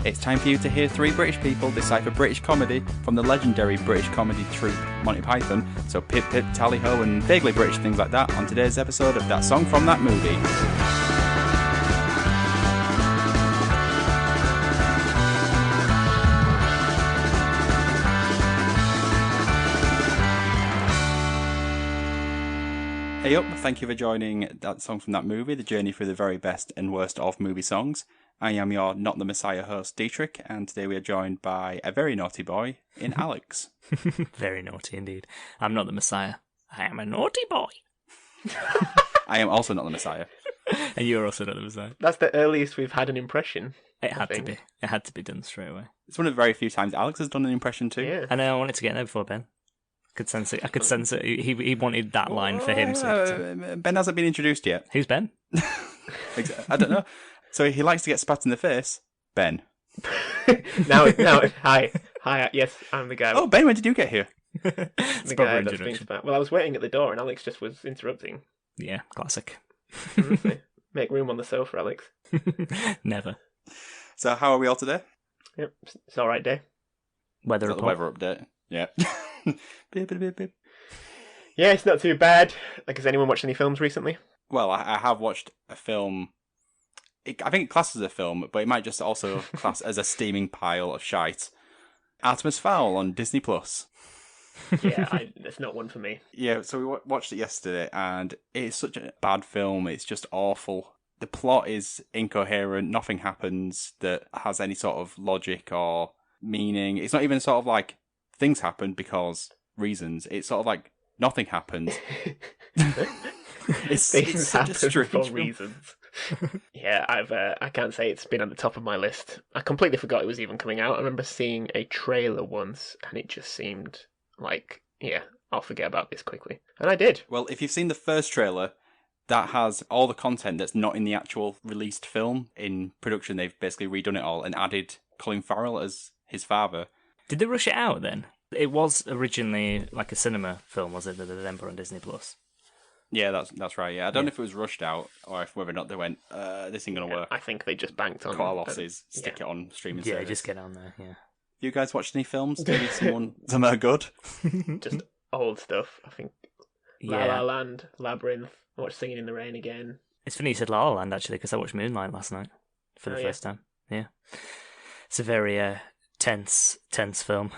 It's time for you to hear three British people decipher British comedy from the legendary British comedy troupe Monty Python. So pip pip, tally ho, and vaguely British things like that on today's episode of That Song from That Movie. Hey up, thank you for joining That Song from That Movie, the journey through the very best and worst of movie songs. I am your Not the Messiah host, Dietrich, and today we are joined by a very naughty boy in Alex. Very naughty indeed. I'm not the Messiah. I am a naughty boy. I am also not the Messiah. And you're also not the Messiah. That's the earliest we've had an impression. It had to be. It had to be done straight away. It's one of the very few times Alex has done an impression too. Yeah. I know, I wanted to get there before Ben. I could sense it. He wanted that line for him. So Ben hasn't been introduced yet. Who's Ben? I don't know. So he likes to get spat in the face. Ben. now, hi, yes, I'm the guy. Oh, Ben, when did you get here? The guy that's being spat. Well, I was waiting at the door and Alex just was interrupting. Yeah, classic. Make room on the sofa, Alex. Never. So how are we all today? Yep, it's all right day. Weather Is that the weather update. Yeah. Beep, beep, beep, beep. Yeah, it's not too bad. Like, has anyone watched any films recently? Well, I have watched a film. I think it classes as a film, but it might just also class as a steaming pile of shite. Artemis Fowl on Disney Plus. Yeah, it's not one for me. Yeah, so we watched it yesterday, and it's such a bad film. It's just awful. The plot is incoherent. Nothing happens that has any sort of logic or meaning. It's not even sort of like things happen because reasons. It's sort of like nothing happens. Things happen for reasons. Yeah, I can't say it's been at the top of my list. I completely forgot it was even coming out. I remember seeing a trailer once, and it just seemed like, yeah, I'll forget about this quickly. And I did. Well, if you've seen the first trailer, that has all the content that's not in the actual released film. In production, they've basically redone it all and added Colin Farrell as his father. Did they rush it out then? It was originally like a cinema film, was it, that they then put on Disney Plus? Yeah, that's right. Yeah, I don't know if it was rushed out or if whether or not they went, this ain't gonna work. I think they just banked on cut our losses, stick it on streaming service. Yeah, just get on there. Yeah. You guys watched any films? Maybe some are good. Just old stuff. I think La La Land, Labyrinth. I watched Singing in the Rain again. It's funny you said La La Land actually, because I watched Moonlight last night for the first time. Yeah, it's a very tense film.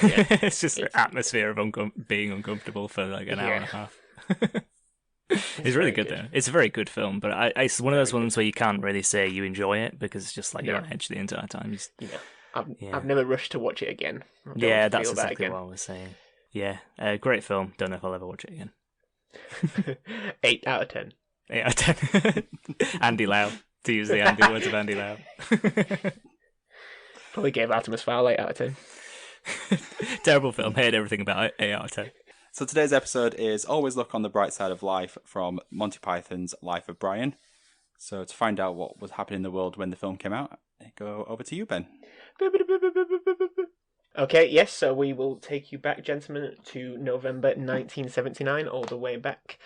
Yeah. It's just the atmosphere of being uncomfortable for like an hour and a half. It's really good though. It's a very good film, but it's one of those ones where you can't really say you enjoy it because it's just like you're on edge the entire time. I've never rushed to watch it again. Yeah, that's exactly what I was saying. Yeah, great film. Don't know if I'll ever watch it again. 8 out of 10. 8 out of 10. Andy Lau, to use the Andy words of Andy Lau. Probably gave Artemis Fowl 8 out of 10. Terrible film. Hated everything about it. 8 out of 10. So today's episode is Always Look on the Bright Side of Life from Monty Python's Life of Brian. So to find out what was happening in the world when the film came out, I go over to you, Ben. Okay, yes, so we will take you back, gentlemen, to November 1979, all the way back.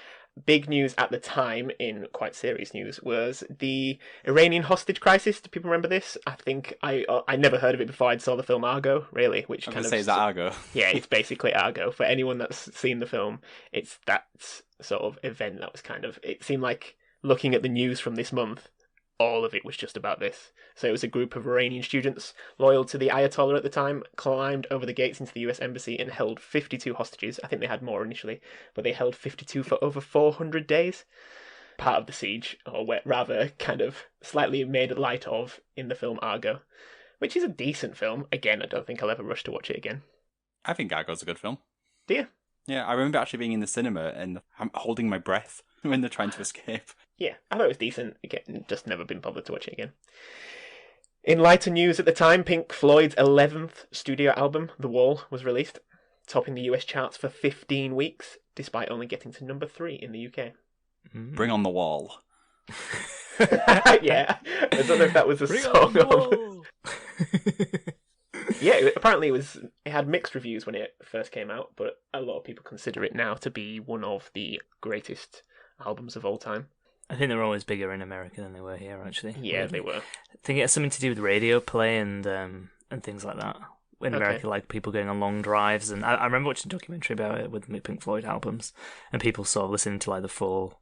Big news at the time, in quite serious news, was the Iranian hostage crisis. Do people remember this? I think I never heard of it before I saw the film Argo, really. Which kind of say, is that Argo? Yeah, it's basically Argo. For anyone that's seen the film, it's that sort of event that was kind of... It seemed like, looking at the news from this month, all of it was just about this. So it was a group of Iranian students loyal to the Ayatollah at the time, climbed over the gates into the US Embassy and held 52 hostages. I think they had more initially, but they held 52 for over 400 days. Part of the siege, or rather kind of slightly made light of in the film Argo, which is a decent film. Again, I don't think I'll ever rush to watch it again. I think Argo's a good film. Do you? Yeah, I remember actually being in the cinema and I'm holding my breath when they're trying to escape. Yeah, I thought it was decent. Again, just never been bothered to watch it again. In lighter news at the time, Pink Floyd's 11th studio album, The Wall, was released, topping the US charts for 15 weeks, despite only getting to number 3 in the UK. Bring on the Wall. Yeah, I don't know if that was a song. Yeah, apparently it had mixed reviews when it first came out, but a lot of people consider it now to be one of the greatest albums of all time. I think they were always bigger in America than they were here, actually. Yeah, they were. I think it has something to do with radio play and things like that. In America, like people going on long drives, and I remember watching a documentary about it with the Pink Floyd albums, and people sort of listening to like the full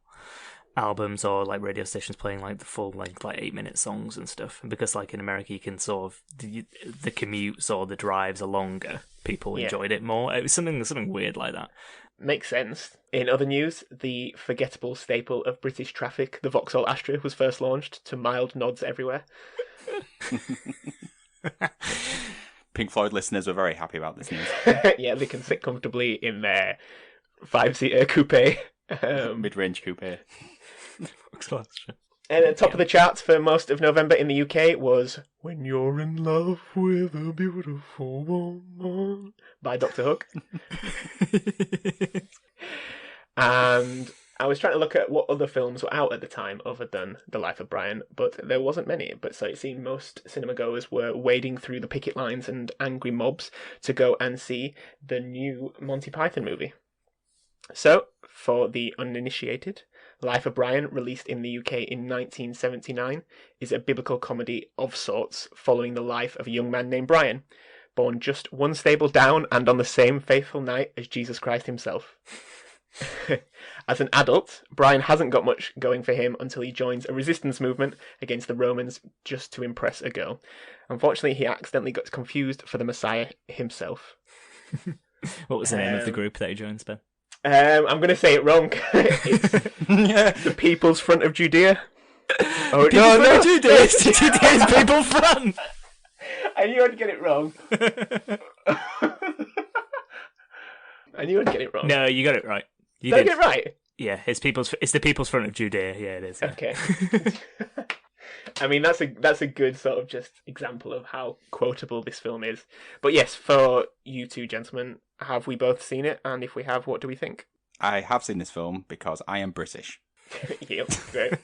albums or like radio stations playing like the full length like 8-minute songs and stuff. And because like in America you can sort of the commutes or the drives are longer, people enjoyed it more. It was something weird like that. Makes sense. In other news, the forgettable staple of British traffic, the Vauxhall Astra, was first launched to mild nods everywhere. Pink Floyd listeners were very happy about this news. Yeah, they can sit comfortably in their 5-seater coupe. Mid-range coupe. And at the top of the charts for most of November in the UK was When You're in Love with a Beautiful Woman by Dr. Hook. And I was trying to look at what other films were out at the time other than The Life of Brian, but there wasn't many. But so it seemed most cinema goers were wading through the picket lines and angry mobs to go and see the new Monty Python movie. So, for the uninitiated, Life of Brian, released in the UK in 1979, is a biblical comedy of sorts following the life of a young man named Brian, born just one stable down and on the same faithful night as Jesus Christ himself. As an adult, Brian hasn't got much going for him until he joins a resistance movement against the Romans just to impress a girl. Unfortunately, he accidentally got confused for the Messiah himself. What was the name of the group that he joins, Ben? I'm going to say it wrong. It's the People's Front of Judea. Oh, no, Judea's People Front. I knew I'd get it wrong. I knew I'd get it wrong. No, you got it right. Did I get it right? Yeah, it's the People's Front of Judea. Yeah, it is. Yeah. Okay. I mean, that's a good sort of just example of how quotable this film is. But yes, for you two gentlemen, have we both seen it? And if we have, what do we think? I have seen this film because I am British. Yep, great.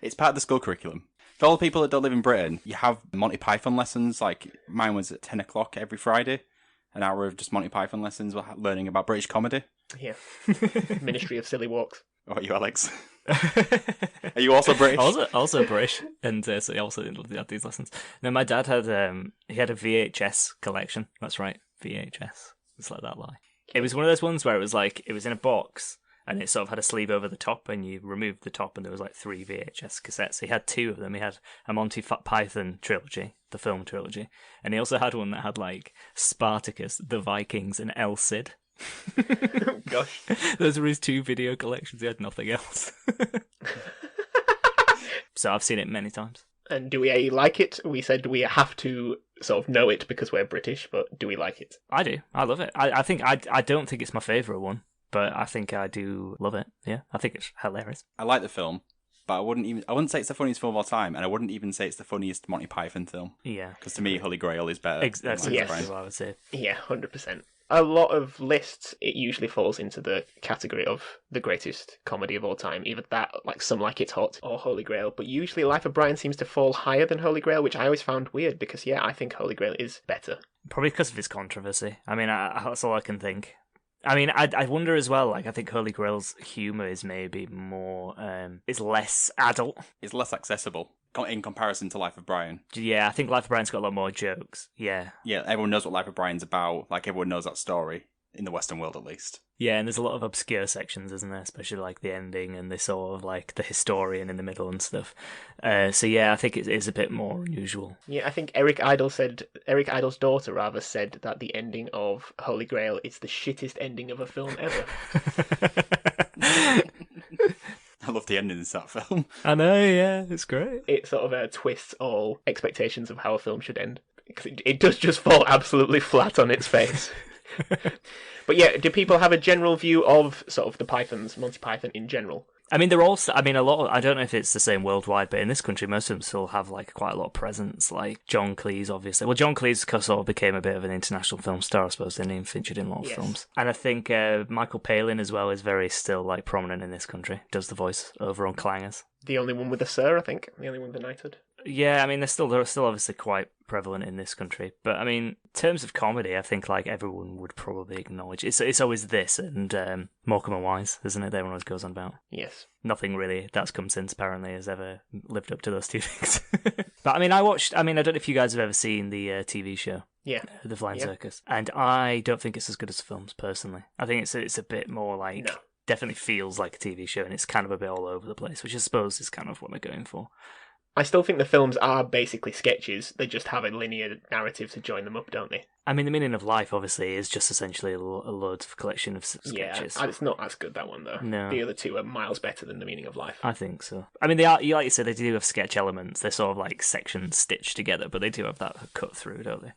It's part of the school curriculum. For all the people that don't live in Britain, you have Monty Python lessons. Like mine was at 10 o'clock every Friday. An hour of just Monty Python lessons, learning about British comedy. Yeah. Ministry of Silly Walks. What are you, Alex? Are you also British? Also British, and so he also had these lessons. No, my dad had he had a VHS collection. That's right, VHS. Just let that lie. It was one of those ones where it was in a box, and it sort of had a sleeve over the top, and you removed the top, and there was like 3 VHS cassettes. He had 2 of them. He had a Monty Python trilogy, the film trilogy, and he also had one that had like Spartacus, the Vikings, and El Cid. Oh, gosh. Those were his 2 video collections. He had nothing else. So I've seen it many times. And do we like it? We said we have to sort of know it because we're British, but do we like it? I do. I love it. I think I don't think it's my favourite one, but I think I do love it. Yeah, I think it's hilarious. I like the film, but I wouldn't say it's the funniest film of all time, and I wouldn't even say it's the funniest Monty Python film. Yeah. Because to me, Holy Grail is better. That's exactly what I would say. Yeah, 100%. A lot of lists, it usually falls into the category of the greatest comedy of all time. Either that, like Some Like It Hot, or Holy Grail. But usually Life of Brian seems to fall higher than Holy Grail, which I always found weird because, yeah, I think Holy Grail is better. Probably because of his controversy. I mean, that's all I can think. I mean, I wonder as well, like, I think Holy Grail's humour is maybe more, is less adult. It's less accessible in comparison to Life of Brian. Yeah, I think Life of Brian's got a lot more jokes. Yeah. Yeah, everyone knows what Life of Brian's about. Like, everyone knows that story, in the Western world at least. Yeah, and there's a lot of obscure sections, isn't there? Especially, like, the ending and the sort of, like, the historian in the middle and stuff. So, yeah, I think it is a bit more unusual. Yeah, I think Eric Idle's daughter, rather, said that the ending of Holy Grail is the shittest ending of a film ever. I love the ending of that film. I know, yeah, it's great. It sort of twists all expectations of how a film should end. Because it does just fall absolutely flat on its face. But yeah, do people have a general view of sort of the Monty Python in general? I mean, a lot of, I don't know if it's the same worldwide, but in this country, most of them still have, like, quite a lot of presence, like John Cleese, obviously. Well, John Cleese sort of became a bit of an international film star, I suppose, then he featured in a lot of films. And I think Michael Palin, as well, is very still, like, prominent in this country, does the voice over on Clangers. the only one with a Sir, I think. The only one with a knighthood. Yeah, I mean, they're still obviously quite prevalent in this country. But I mean, in terms of comedy, I think like everyone would probably acknowledge it's always this and Morecambe and Wise, isn't it? Everyone always goes on about. Yes. Nothing really that's come since apparently has ever lived up to those two things. But I mean, I don't know if you guys have ever seen the TV show. Yeah. The Flying Circus, and I don't think it's as good as the films personally. I think it's a bit more like. No. Definitely feels like a TV show, and it's kind of a bit all over the place, which I suppose is kind of what they're going for. I still think the films are basically sketches. They just have a linear narrative to join them up, don't they? I mean, The Meaning of Life, obviously, is just essentially a load of collection of sketches. Yeah, it's not as good, that one, though. No. The other two are miles better than The Meaning of Life. I think so. I mean, they are, like you said, they do have sketch elements. They're sort of like sections stitched together, but they do have that cut through, don't they?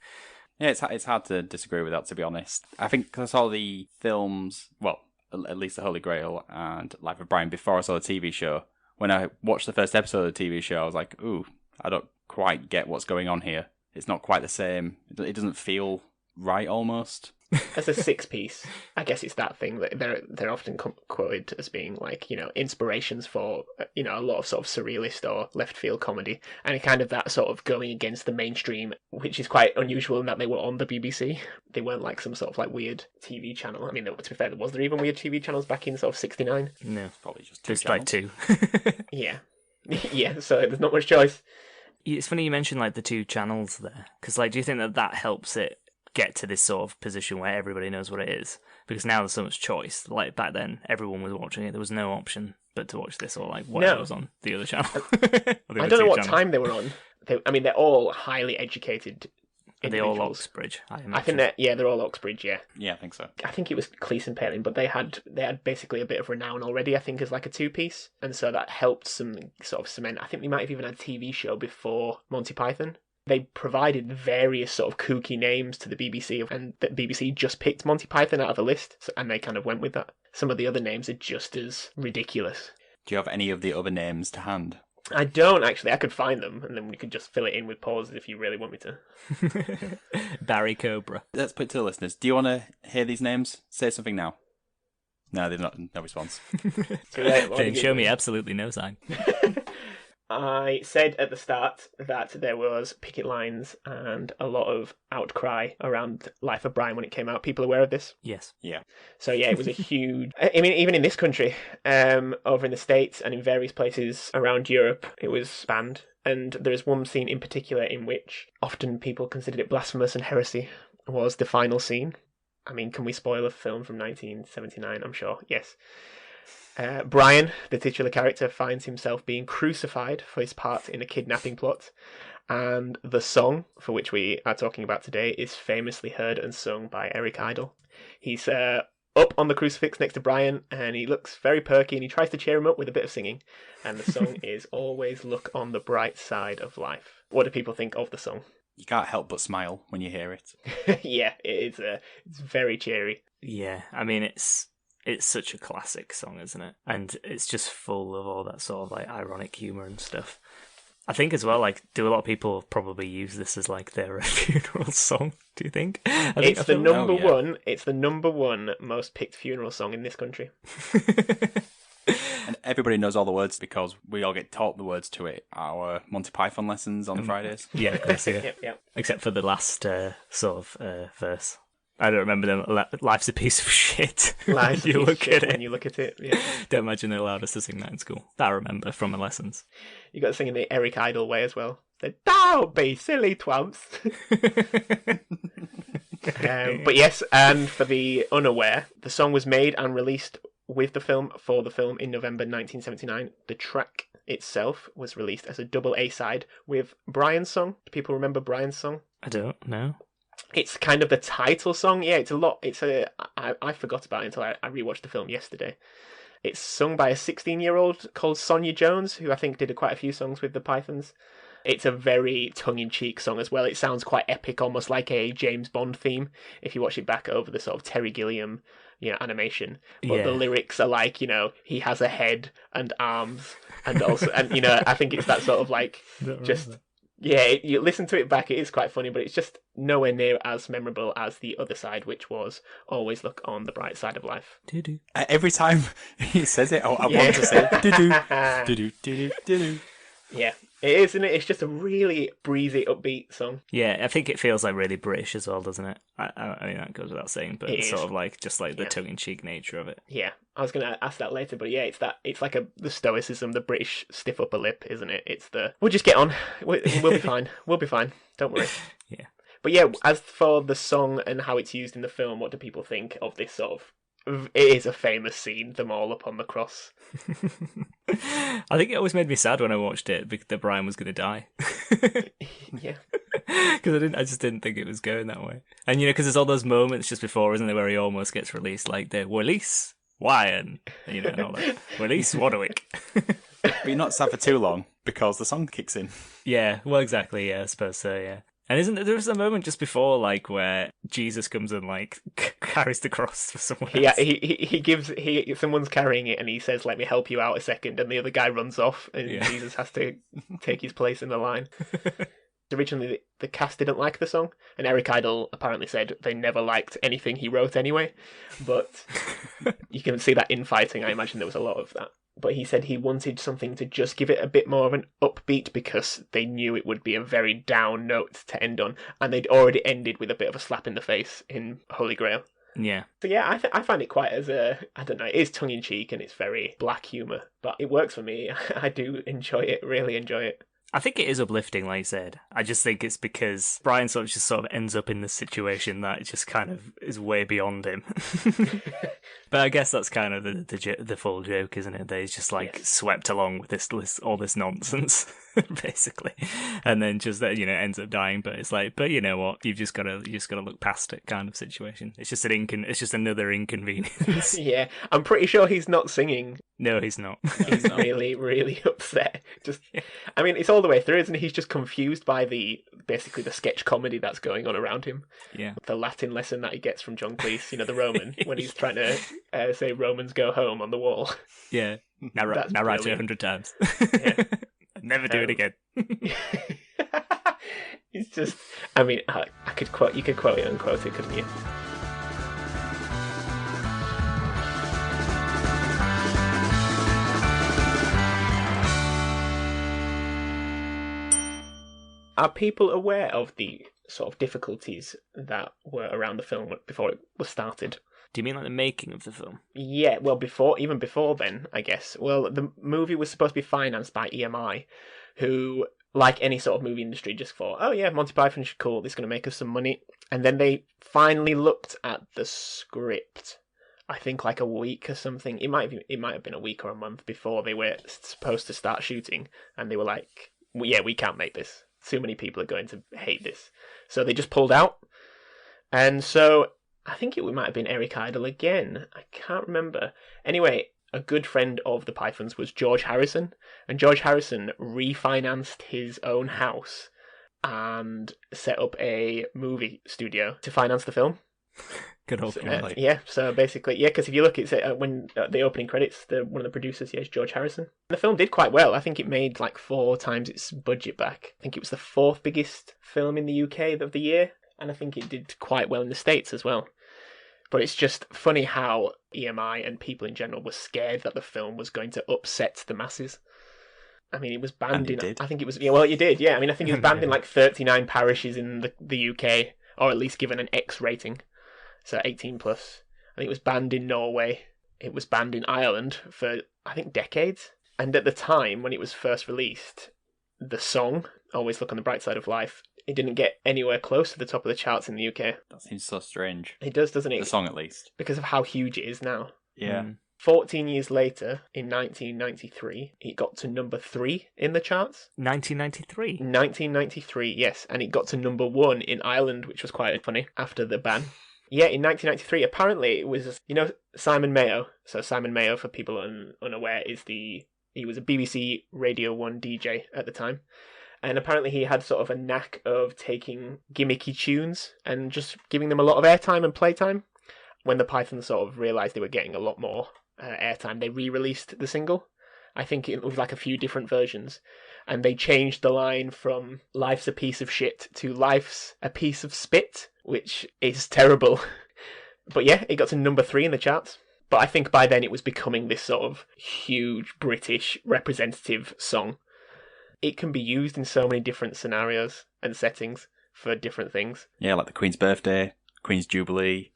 Yeah, it's hard to disagree with that, to be honest. I think because I saw the films, well, at least The Holy Grail and Life of Brian before I saw the TV show. When I watched the first episode of the TV show, I was like, ooh, I don't quite get what's going on here. It's not quite the same. It doesn't feel right, almost. As a six-piece, I guess it's that thing that they're often quoted as being like, inspirations for, a lot of sort of surrealist or left-field comedy, and kind of that sort of going against the mainstream, which is quite unusual in that they were on the BBC. They weren't like some sort of like weird TV channel. I mean, to be fair, was there even weird TV channels back in sort of 69? No. It's probably just two Just channels. like two. Yeah. Yeah, so there's not much choice. It's funny you mentioned like the two channels there, because like, do you think that helps it get to this sort of position where everybody knows what it is? Because now there's so much choice. Like back then, everyone was watching it. There was no option but to watch this or like whatever was on the other channel. I don't know what time they were on. They're all highly educated. Are they all individuals. Oxbridge? I think they're all Oxbridge. Yeah. Yeah, I think so. I think it was Cleese and Palin, but they had basically a bit of renown already, I think, as like a two-piece, and so that helped some sort of cement. I think they might have even had a TV show before Monty Python. They provided various sort of kooky names to the BBC, and the BBC just picked Monty Python out of a list, and they kind of went with that. Some of the other names are just as ridiculous. Do you have any of the other names to hand? I don't, actually. I could find them, and then we could just fill it in with pauses if you really want me to. Barry Cobra. Let's put it to the listeners. Do you want to hear these names? Say something now. No, they're not. No response. Too late. They show me absolutely no sign. I said at the start that there was picket lines and a lot of outcry around Life of Brian when it came out. People aware of this? Yes. Yeah. So yeah, it was a huge... I mean, even in this country, over in the States and in various places around Europe, it was banned. And there is one scene in particular in which often people considered it blasphemous and heresy, was the final scene. I mean, can we spoil a film from 1979? I'm sure. Yes. Brian, the titular character, finds himself being crucified for his part in a kidnapping plot, and the song, for which we are talking about today, is famously heard and sung by Eric Idle. He's up on the crucifix next to Brian, and he looks very perky, and he tries to cheer him up with a bit of singing, and the song is Always Look on the Bright Side of Life. What do people think of the song? You can't help but smile when you hear it. Yeah, it's very cheery. Yeah, I mean, it's such a classic song, isn't it? And it's just full of all that sort of like ironic humour and stuff. I think as well, like, do a lot of people probably use this as like their funeral song? Do you think? It's the number one most picked funeral song in this country. And everybody knows all the words because we all get taught the words to it. Our Monty Python lessons on Fridays. Yeah, of course, yeah. Yep. Except for the last sort of verse. I don't remember them. Life's a piece of shit. Life's you look at it. When you look at it, yeah. Don't imagine they allowed us to sing that in school. That I remember from my lessons. You got to sing in the Eric Idle way as well. Don't be silly twamps. But yes, and for the unaware, the song was made and released with the film for the film in November 1979. The track itself was released as a double A-side with Brian's song. Do people remember Brian's song? I don't know. It's kind of the title song. Yeah, I forgot about it until I rewatched the film yesterday. It's sung by a 16-year-old called Sonia Jones, who I think did quite a few songs with the Pythons. It's a very tongue-in-cheek song as well. It sounds quite epic, almost like a James Bond theme, if you watch it back over the sort of Terry Gilliam, animation. But the lyrics are like, he has a head and arms, and also, and I think it's that sort of like just Yeah, you listen to it back, it is quite funny, but it's just nowhere near as memorable as the other side, which was always look on the bright side of life. Do-do. Every time he says it, I Yeah. want to say do-do, do-do, do-do, do-do. Yeah, it is, isn't it? It's just a really breezy, upbeat song. Yeah, I think it feels like really British as well, doesn't it? I mean, that goes without saying, but It it's is. sort of like just like the Yeah. tongue-in-cheek nature of it. Yeah, I was going to ask that later, but yeah, it's like the stoicism, the British stiff upper lip, isn't it? It's we'll just get on. We'll be fine. We'll be fine. Don't worry. Yeah. But yeah, as for the song and how it's used in the film, what do people think of this sort of? It is a famous scene, them all up on the cross. I think it always made me sad when I watched it that Brian was going to die. Yeah. Because I just didn't think it was going that way. And because there's all those moments just before, isn't there, where he almost gets released, like the release Wyan, and all that. Release Warwick. But you're not sad for too long because the song kicks in. Yeah, well, exactly. Yeah, I suppose so. Yeah. And there was a moment just before, like, where Jesus comes and like carries the cross for someone else? Yeah, someone's carrying it, and he says, "Let me help you out a second," and the other guy runs off, and Jesus has to take his place in the line. Originally, the cast didn't like the song, and Eric Idle apparently said they never liked anything he wrote anyway. But you can see that infighting. I imagine there was a lot of that. But he said he wanted something to just give it a bit more of an upbeat because they knew it would be a very down note to end on, and they'd already ended with a bit of a slap in the face in Holy Grail. Yeah. So yeah, I find it quite as I don't know, it is tongue in cheek and it's very black humour, but it works for me. I do enjoy it, really enjoy it. I think it is uplifting, like you said. I just think it's because Brian sort of ends up in this situation that just kind of is way beyond him. But I guess that's kind of the full joke, isn't it? That he's just swept along with all this nonsense, basically, and then just ends up dying. But it's like, but you know what? You just gotta look past it, kind of situation. It's just it's just another inconvenience. Yeah, I'm pretty sure he's not singing. No, he's not. He's really, really upset. I mean, it's all the way through, isn't it? He's just confused by basically the sketch comedy that's going on around him. Yeah. The Latin lesson that he gets from John Cleese, the Roman, when he's trying to say Romans go home on the wall. Yeah. Now write it 100 times. Yeah. Never do it again. It's just, I mean, you could quote it, unquote it, couldn't you? Are people aware of the sort of difficulties that were around the film before it was started? Do you mean like the making of the film? Yeah, well, even before then, I guess. Well, the movie was supposed to be financed by EMI, who, like any sort of movie industry, just thought, oh yeah, Monty Python's cool, this is going to make us some money. And then they finally looked at the script, I think like a week or something. It might have been a week or a month before they were supposed to start shooting, and they were like, well, yeah, we can't make this. Too many people are going to hate this. So they just pulled out. And so I think it might have been Eric Idle again. I can't remember. Anyway, a good friend of the Pythons was George Harrison. And George Harrison refinanced his own house and set up a movie studio to finance the film. Good old guy. Yeah, so basically, because if you look, it's when the opening credits, one of the producers, is George Harrison. The film did quite well. I think it made like 4 times its budget back. I think it was the 4th biggest film in the UK of the year, and I think it did quite well in the States as well. But it's just funny how EMI and people in general were scared that the film was going to upset the masses. I mean, it was banned I think it was, yeah, well, you did, yeah. I mean, I think it was banned in like 39 parishes in the UK, or at least given an X rating. So 18 plus. I think it was banned in Norway. It was banned in Ireland for, I think, decades. And at the time, when it was first released, the song, Always Look on the Bright Side of Life, it didn't get anywhere close to the top of the charts in the UK. That seems so strange. It does, doesn't it? The song, at least. Because of how huge it is now. Yeah. 14 years later, in 1993, it got to number 3 in the charts. 1993? 1993, yes. And it got to number 1 in Ireland, which was quite funny, after the ban. Yeah, in 1993, apparently it was, Simon Mayo. So Simon Mayo, for people unaware, he was a BBC Radio 1 DJ at the time. And apparently he had sort of a knack of taking gimmicky tunes and just giving them a lot of airtime and playtime. When the Pythons sort of realised they were getting a lot more airtime, they re-released the single. I think it was like a few different versions. And they changed the line from "life's a piece of shit" to "life's a piece of spit," which is terrible. But yeah, it got to number 3 in the charts. But I think by then it was becoming this sort of huge British representative song. It can be used in so many different scenarios and settings for different things. Yeah, like the Queen's birthday, Queen's Jubilee,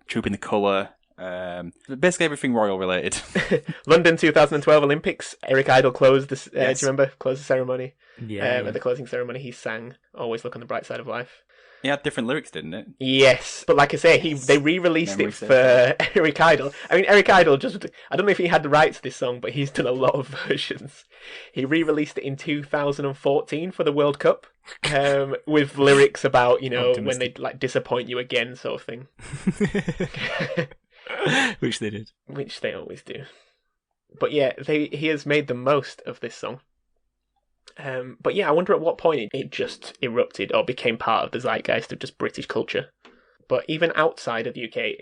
Trooping the Colour, basically everything royal related. London 2012 Olympics. Eric Idle closed the. Yes. Do you remember? Closed the ceremony. Yeah. At the closing ceremony, he sang "Always Look on the Bright Side of Life." It had different lyrics, didn't it? Yes, but like I say, they re-released it for Eric Idle. I mean, Eric Idle I don't know if he had the rights to this song, but he's done a lot of versions. He re-released it in 2014 for the World Cup, with lyrics about, when they like disappoint you again, sort of thing. Which they did. Which they always do. But yeah, he has made the most of this song. But yeah, I wonder at what point it just erupted or became part of the zeitgeist of just British culture. But even outside of the UK,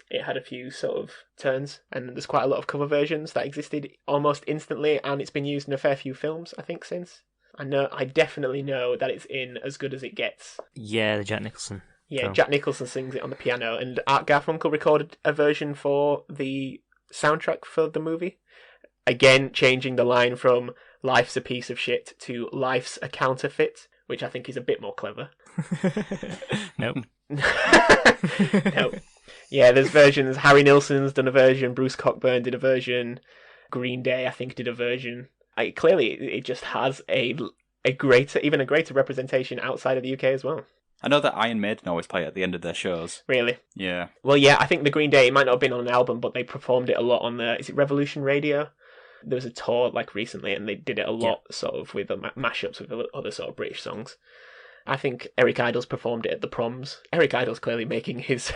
it had a few sort of turns, and there's quite a lot of cover versions that existed almost instantly, and it's been used in a fair few films, I think, since. I definitely know that it's in As Good As It Gets. Yeah, the Jack Nicholson. Yeah, film. Jack Nicholson sings it on the piano, and Art Garfunkel recorded a version for the soundtrack for the movie. Again, changing the line from "life's a piece of shit" to "life's a counterfeit," which I think is a bit more clever. Nope. No. Yeah, there's versions. Harry Nilsson's done a version. Bruce Cockburn did a version. Green Day, I think, did a version. Clearly, it just has a greater representation outside of the UK as well. I know that Iron Maiden always play it at the end of their shows. Really? Yeah. Well, yeah, I think the Green Day, it might not have been on an album, but they performed it a lot on is it Revolution Radio? There was a tour like recently, and they did it a lot, sort of with mashups with other sort of British songs. I think Eric Idle's performed it at the proms. Eric Idle's clearly making his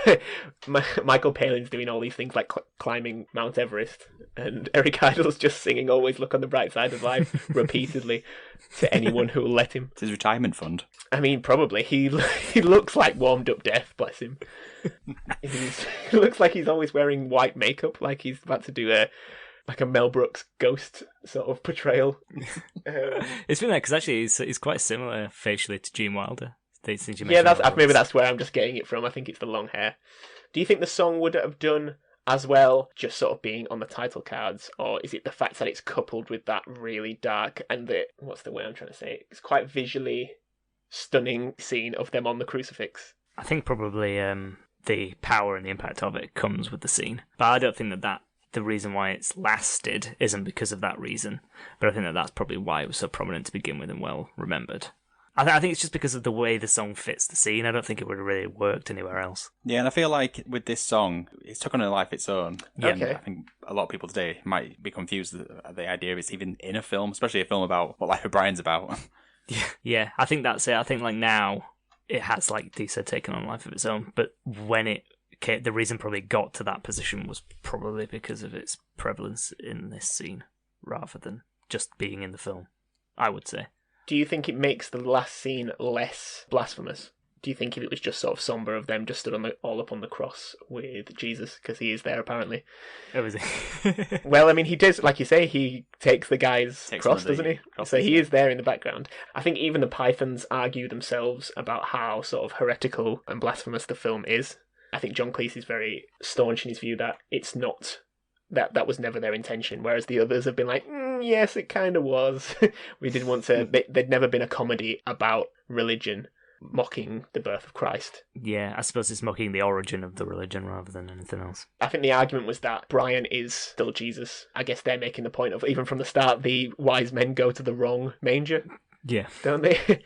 Michael Palin's doing all these things like climbing Mount Everest, and Eric Idle's just singing "Always Look on the Bright Side of Life" repeatedly to anyone who will let him. It's his retirement fund. I mean, probably. He looks like warmed up death, bless him. He looks like he's always wearing white makeup, like he's about to do a Mel Brooks ghost sort of portrayal. It's been there because actually he's quite similar facially to Gene Wilder. Maybe that's where I'm just getting it from. I think it's the long hair. Do you think the song would have done as well just sort of being on the title cards, or is it the fact that it's coupled with that really dark and what's the way I'm trying to say it? It's quite visually stunning scene of them on the crucifix? I think probably the power and the impact of it comes with the scene, but I don't think that the reason why it's lasted isn't because of that reason, but I think that's probably why it was so prominent to begin with and well remembered. I think it's just because of the way the song fits the scene. I don't think it would have really worked anywhere else. Yeah, and I feel like with this song, it's took on a life of its own. Okay. I think a lot of people today might be confused at the idea of it's even in a film, especially a film about what Life of Brian's about. Yeah, I think that's it. I think like now it has, like Dee said, taken on a life of its own, but when it the reason probably got to that position was probably because of its prevalence in this scene rather than just being in the film, I would say. Do you think it makes the last scene less blasphemous? Do you think if it was just sort of somber of them just stood all up on the cross with Jesus, because he is there apparently? Oh, is he? Well, I mean, he does, like you say, he takes the guy's cross, doesn't he? So he is there in the background. I think even the Pythons argue themselves about how sort of heretical and blasphemous the film is. I think John Cleese's very staunch in his view that it's not, that was never their intention, whereas the others have been like, yes, it kind of was. We didn't want to, there'd never been a comedy about religion mocking the birth of Christ. Yeah, I suppose it's mocking the origin of the religion rather than anything else. I think the argument was that Brian is still Jesus. I guess they're making the point of, even from the start, the wise men go to the wrong manger. Yeah. Don't they?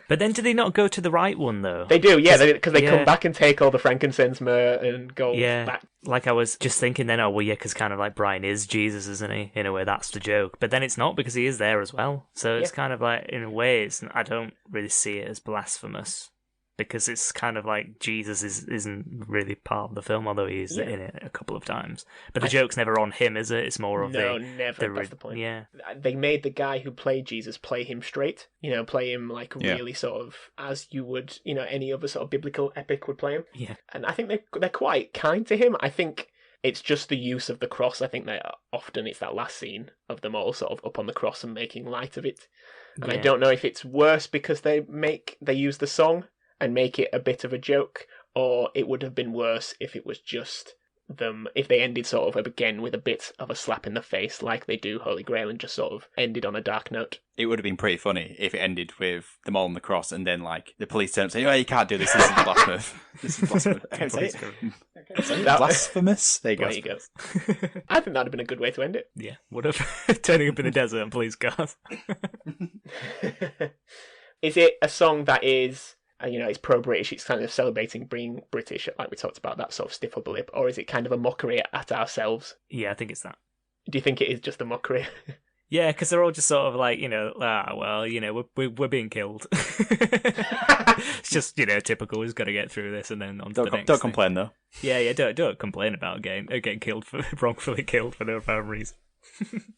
But then do they not go to the right one, though? They do, yeah, because they come back and take all the frankincense, myrrh, and go back. Like I was just thinking then, because kind of like Brian is Jesus, isn't he? In a way, that's the joke. But then it's not, because he is there as well. So it's kind of like, in a way, I don't really see it as blasphemous. Because it's kind of like Jesus isn't really part of the film, although he's in it a couple of times. But the joke's never on him, is it? It's more of never. That's the point. Yeah. They made the guy who played Jesus play him straight. Play him like really sort of as you would, any other sort of biblical epic would play him. Yeah. And I think they're quite kind to him. I think It's just the use of the cross. I think that often it's that last scene of them all sort of up on the cross and making light of it. And I don't know if it's worse because they use the song and make it a bit of a joke, or it would have been worse if it was just them, if they ended sort of again with a bit of a slap in the face like they do Holy Grail and just sort of ended on a dark note. It would have been pretty funny if it ended with them all on the cross and then like the police turn up and say, "Oh, you can't do this. This is blasphemous. This is blasphemous." I can't say it. Blasphemous. There you go. I think that'd have been a good way to end it. Yeah, would have. Turning up in the desert and police cars. Is it a song that is, it's pro-British, it's kind of celebrating being British, like we talked about, that sort of stiff upper lip, or is it kind of a mockery at ourselves? Yeah, I think it's that. Do you think it is just a mockery? Yeah, because they're all just sort of like, we're being killed. It's just, typical. We've got to get through this and then on to the next Don't complain, though. Yeah, don't complain about getting killed wrongfully killed for no apparent reason.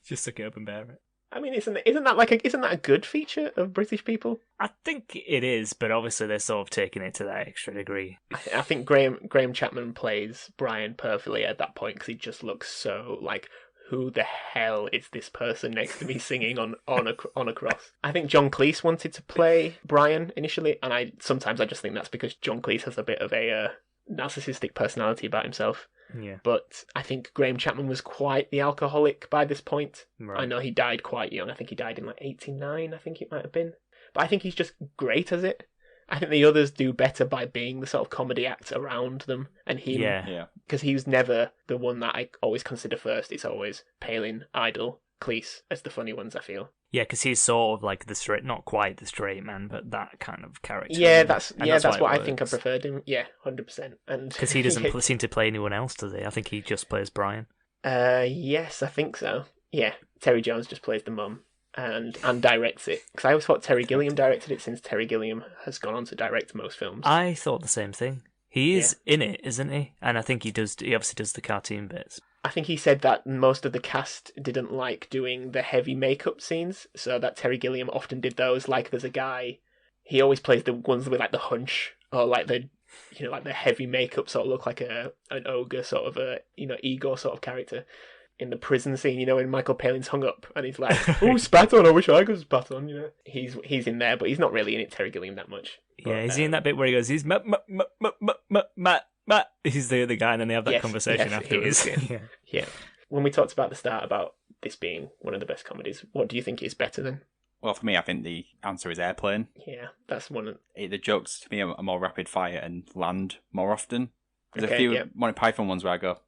Just suck it up and bear it. I mean, isn't that a good feature of British people? I think it is, but obviously they're sort of taking it to that extra degree. I think Graham Chapman plays Brian perfectly at that point because he just looks so like, who the hell is this person next to me singing on a cross? I think John Cleese wanted to play Brian initially, and I just think that's because John Cleese has a bit of a narcissistic personality about himself. Yeah. But I think Graham Chapman was quite the alcoholic by this point. Right. I know he died quite young. I think he died in like 89, I think it might have been. But I think he's just great as it. I think the others do better by being the sort of comedy act around them. And him, yeah. Because he was never the one that I always consider first. It's always Palin, Idol, Cleese as the funny ones, I feel. Yeah, because he's sort of like the straight, not quite the straight man, but that kind of character. Yeah, that's what I think I preferred him. Yeah, 100%. And because he doesn't seem to play anyone else, does he? I think he just plays Brian. Yes, I think so. Yeah, Terry Jones just plays the mum and directs it. Because I always thought Terry Gilliam directed it, since Terry Gilliam has gone on to direct most films. I thought the same thing. He is in it, isn't he? And I think he obviously does the cartoon bits. I think he said that most of the cast didn't like doing the heavy makeup scenes, so that Terry Gilliam often did those. Like, there's a guy, he always plays the ones with like the hunch, or like the, like the heavy makeup sort of look like an ogre sort of a, Igor sort of character. In the prison scene, when Michael Palin's hung up and he's like, "Oh, spat on! I wish I could spat on." He's in there, but he's not really in it, Terry Gilliam, that much. Yeah, is he in that bit where he goes, "He's Matt"? He's the other guy, and then they have that conversation afterwards. Yeah. When we talked about the start about this being one of the best comedies, what do you think is better then? Well, for me, I think the answer is Airplane. Yeah, that's one. The jokes to me are more rapid fire and land more often. There's a few Monty Python ones where I go,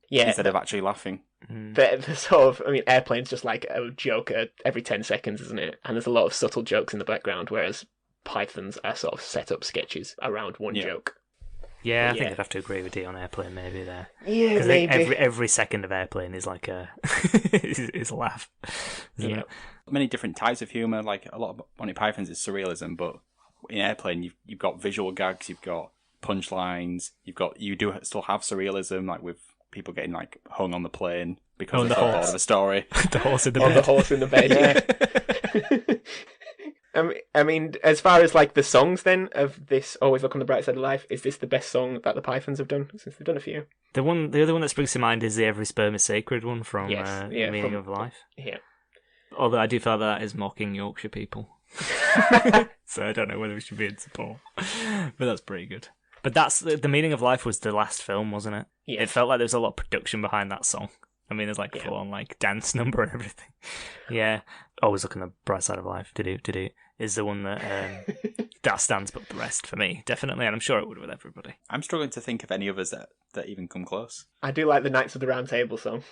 instead of actually laughing. The sort of, Airplane's just like a joke every 10 seconds, isn't it? And there's a lot of subtle jokes in the background, whereas Pythons are sort of set up sketches around one joke. Yeah, I think I'd have to agree with you on Airplane maybe there. Yeah, maybe. Every second of Airplane is like is a laugh. Isn't it? Many different types of humour, like a lot of Monty Python's is surrealism, but in Airplane you've got visual gags, you've got punchlines, you do still have surrealism, like with people getting like hung on the plane because they're bored of the story. The horse in the bed. The horse in the bed, yeah. I mean, as far as like the songs then of this Always Look on the Bright Side of Life, is this the best song that the Pythons have done, since they've done a few? The other one that springs to mind is the Every Sperm is Sacred one from Meaning of Life. Yeah. Although I do feel that is mocking Yorkshire people. So I don't know whether we should be in support. But that's pretty good. But that's the Meaning of Life was the last film, wasn't it? Yeah. It felt like there was a lot of production behind that song. I mean, there's like full on like dance number and everything. Yeah. Always Look on the Bright Side of Life. Do is the one that that stands above the rest for me, definitely, and I'm sure it would with everybody. I'm struggling to think of any others that even come close. I do like the Knights of the Round Table song.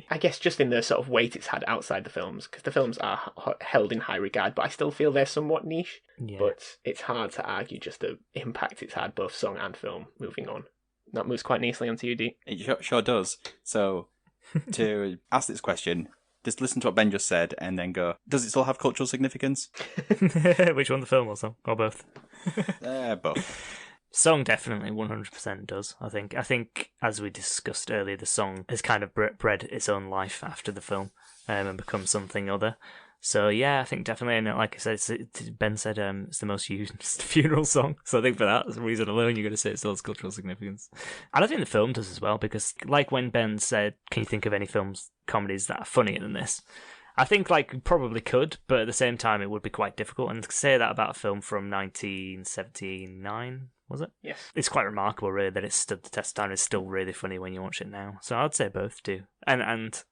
I guess just in the sort of weight it's had outside the films, because the films are held in high regard, but I still feel they're somewhat niche. Yeah. But it's hard to argue just the impact it's had, both song and film, moving on. That moves quite nicely onto you, D. It sure does. So, to ask this question, just listen to what Ben just said and then go, does it still have cultural significance? Which one, the film or song? Or both? Both. Song definitely 100% does, I think. I think, as we discussed earlier, the song has kind of bred its own life after the film and become something other. So yeah, I think definitely, and like I said, Ben said it's the most used funeral song. So I think for that reason alone, you're going to say it still has cultural significance. And I think the film does as well, because like when Ben said, "Can you think of any comedies that are funnier than this?" I think like probably could, but at the same time, it would be quite difficult. And to say that about a film from 1979, was it? Yes. It's quite remarkable, really, that it stood the test of time. It's still really funny when you watch it now. So I'd say both do. And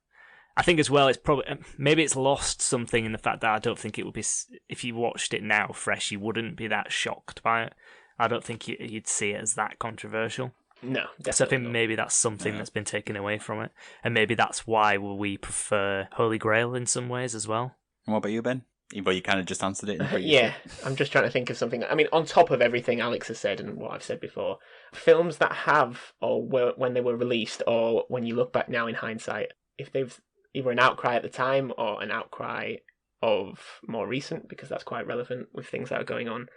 I think as well, it's probably maybe it's lost something in the fact that I don't think it would be, if you watched it now fresh, you wouldn't be that shocked by it. I don't think you'd see it as that controversial. No, definitely. So I think maybe that's something that's been taken away from it, and maybe that's why we prefer Holy Grail in some ways as well. And what about you, Ben? Even though you kind of just answered it. Yeah, I'm just trying to think of something. I mean, on top of everything Alex has said and what I've said before, films that have, or were when they were released, or when you look back now in hindsight, if they've either an outcry at the time or an outcry of more recent, because that's quite relevant with things that are going on.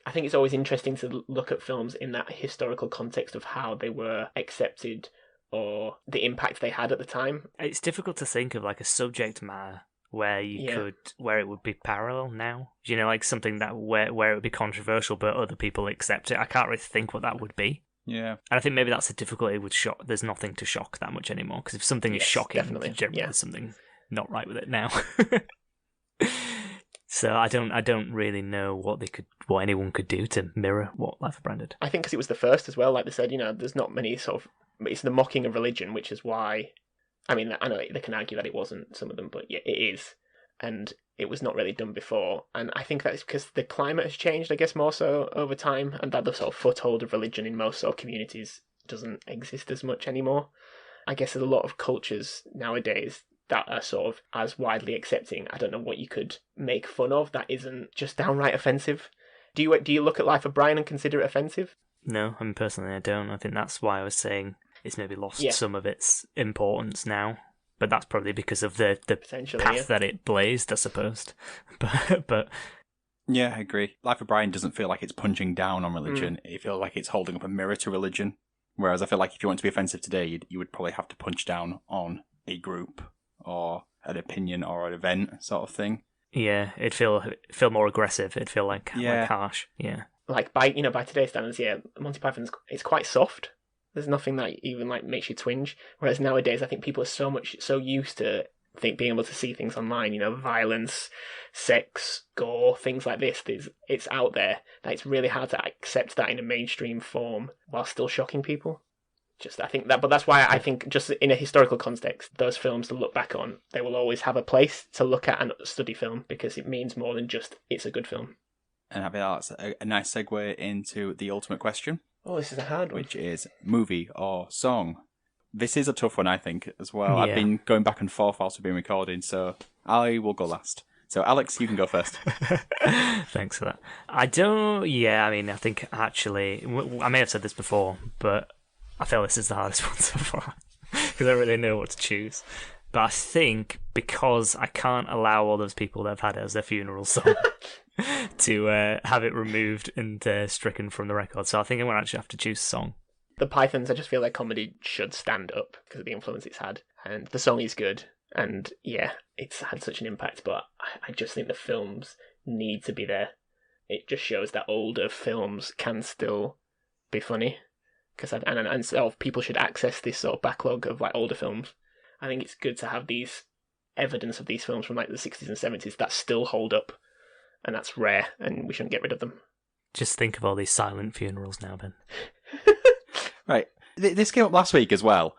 I think it's always interesting to look at films in that historical context of how they were accepted or the impact they had at the time. It's difficult to think of like a subject matter where where it would be parallel now. You know, like something that where it would be controversial but other people accept it. I can't really think what that would be. Yeah. And I think maybe that's a difficulty with shock. There's nothing to shock that much anymore, because if something is shocking, generally there's something not right with it now. So I don't really know what anyone could do to mirror what Life of Brian did. I think because it was the first as well, like they said, there's not many sort of, it's the mocking of religion, which is why, I mean, I know they can argue that it wasn't, some of them, but yeah, it is. And it was not really done before. And I think that's because the climate has changed, I guess, more so over time, and that the sort of foothold of religion in most sort of communities doesn't exist as much anymore. I guess there's a lot of cultures nowadays that are sort of as widely accepting. I don't know what you could make fun of that isn't just downright offensive. Do you look at Life of Brian and consider it offensive? No, I mean, personally, I don't. I think that's why I was saying it's maybe lost some of its importance now. But that's probably because of the path that it blazed, I suppose. But yeah, I agree. Life of Brian doesn't feel like it's punching down on religion. It feels like it's holding up a mirror to religion. Whereas I feel like if you want to be offensive today, you would probably have to punch down on a group or an opinion or an event sort of thing. Yeah, it'd feel more aggressive. It'd feel like harsh. Yeah, like by today's standards, Monty Python's it's quite soft. There's nothing that even like makes you twinge. Whereas nowadays, I think people are so used to being able to see things online. Violence, sex, gore, things like this. It's out there that it's really hard to accept that in a mainstream form while still shocking people. But that's why I think just in a historical context, those films to look back on, they will always have a place to look at and study film, because it means more than just it's a good film. And I think that's a nice segue into the ultimate question. Oh, this is a hard one. Which is movie or song. This is a tough one, I think, as well. Yeah. I've been going back and forth whilst we've been recording, so I will go last. So, Alex, you can go first. Thanks for that. I think actually, I may have said this before, but I feel this is the hardest one so far, because I don't really know what to choose. But I think because I can't allow all those people that have had it as their funeral song to have it removed and stricken from the record, so I think I'm going to actually have to choose a song. The Pythons, I just feel like comedy should stand up because of the influence it's had, and the song is good, and yeah, it's had such an impact, but I just think the films need to be there. It just shows that older films can still be funny, and sort of people should access this sort of backlog of like older films. I think it's good to have these evidence of these films from like the 60s and 70s that still hold up, and that's rare, and we shouldn't get rid of them. Just think of all these silent funerals now, Ben. Right. This came up last week as well.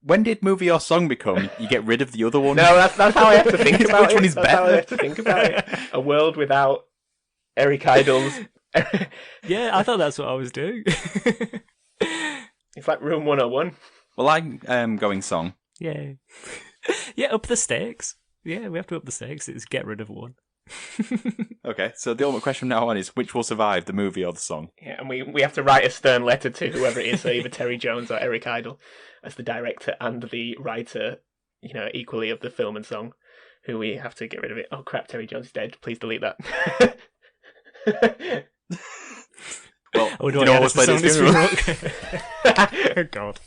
When did movie or song become you get rid of the other one? No, that's how I have to think about Which it. one is that's better? How I have to think about it. A world without Eric Idle's... Yeah, I thought that's what I was doing. It's like Room 101. Well, I'm going song. Yay. Yeah, up the stakes. Yeah, we have to up the stakes. It's get rid of one. Okay, so the ultimate question from now on is which will survive, the movie or the song? Yeah, and we have to write a stern letter to whoever it is, so either Terry Jones or Eric Idle, as the director and the writer, equally of the film and song, who we have to get rid of it. Oh crap, Terry Jones is dead. Please delete that. Well, you know what was played at his funeral? Oh God.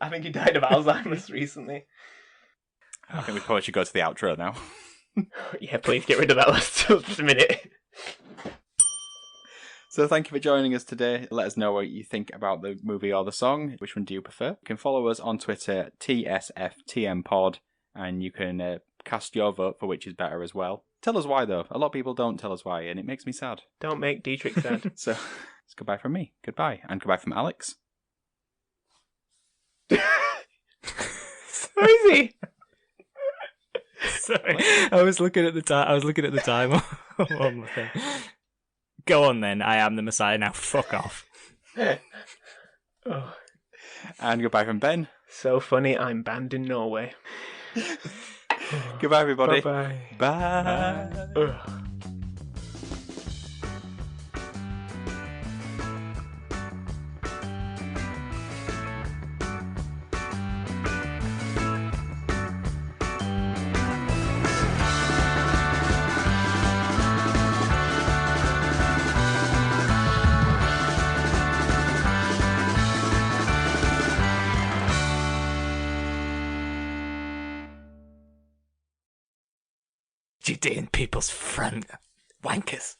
I think he died of Alzheimer's recently. I think we probably should go to the outro now. Yeah, please get rid of that last minute. So thank you for joining us today. Let us know what you think about the movie or the song. Which one do you prefer? You can follow us on Twitter, TSFTMPod, and you can cast your vote for which is better as well. Tell us why, though. A lot of people don't tell us why, and it makes me sad. Don't make Dietrich sad. So it's goodbye from me. Goodbye. And goodbye from Alex. Where is he? Sorry, I was looking at the time. I was looking at the time on my thing. Go on then. I am the Messiah now. Fuck off. Oh. And goodbye from Ben. So funny, I'm banned in Norway. Goodbye, everybody. Bye-bye. Bye. Ugh. Judean people's front wankers.